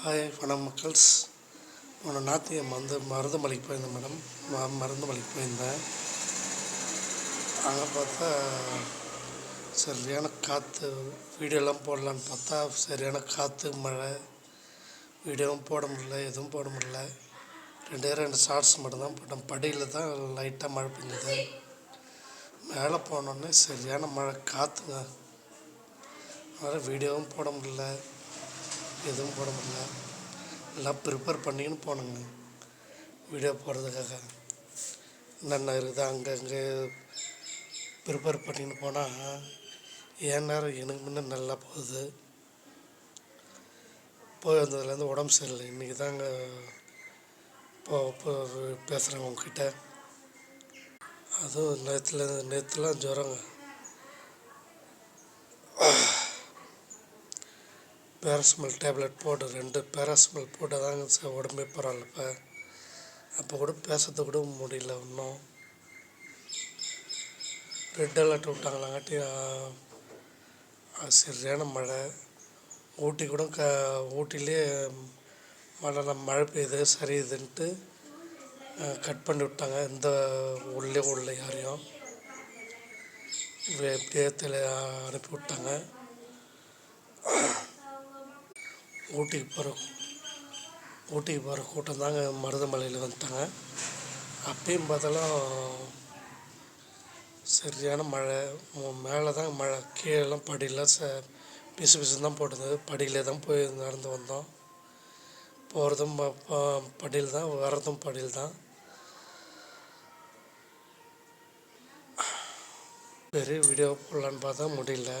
Hi வணக்கம் மக்கள்ஸ். போன ஞாயிற்றுக்கிழமை மருதமலைக்கு போயிருந்தேன் மேடம். மருதமலைக்கு போயிருந்தேன். அங்கே பார்த்தா சரியான காற்று. வீடியோலாம் போடலான்னு பார்த்தா சரியான காற்று, மழை. வீடியோவும் போட முடியல, எதுவும் போட முடியல. ரெண்டு ஷார்ட்ஸ் மட்டும்தான் போட்டேன். படியில் தான் லைட்டாக மழை பெஞ்சது. மேலே போனோடனே சரியான மழை, காற்றுங்க. அதனால் வீடியோவும் போட முடியல, எதுவும் போட முடியல. எல்லாம் ப்ரிப்பேர் பண்ணிக்கின்னு போனேங்க வீடியோ போடுறதுக்காக. என்னென்ன இருக்குது அங்கங்கே ப்ரிப்பேர் பண்ணிக்கின்னு போனால் என் நேரம் எனக்கு முன்னே நல்லா போகுது. போய் வந்ததுலேருந்து உடம்பு சரியில்லை. இன்றைக்கி தாங்க இப்போ பேசுகிறேன் உங்ககிட்ட. அதுவும் நேற்றுலாம் ஜுரங்க. பேராசிட்டமால் டேப்லெட் போட்டு 2 பேராசிட்டமால் போட்டால் தாங்க உடம்பே பரவாயில்ல. இப்போ அப்போ கூட பேசுறது கூட முடியல. இன்னும் ரெட் அலர்ட் விட்டாங்களாங்காட்டி சரியான மழை. ஊட்டி கூட ஊட்டிலே மழை பெய்யுது சரியுதுன்ட்டு கட் பண்ணி விட்டாங்க. இந்த உள்ள யாரையும் எப்படியே அனுப்பி விட்டாங்க. ஊட்டிக்கு போகிற கூட்டம் தாங்க மருதமலையில் வந்துட்டாங்க. அப்பயும் பார்த்தாலும் சரியான மழை. மேலே தான் மழை, கீழெல்லாம் படியெல்லாம் பிசு தான் போட்டது. படியிலே தான் போய் நடந்து வந்தோம். போகிறதும் படியில் தான், வர்றதும் படியில் தான். பெரிய வீடியோ போடலான்னு பார்த்தா முடியல.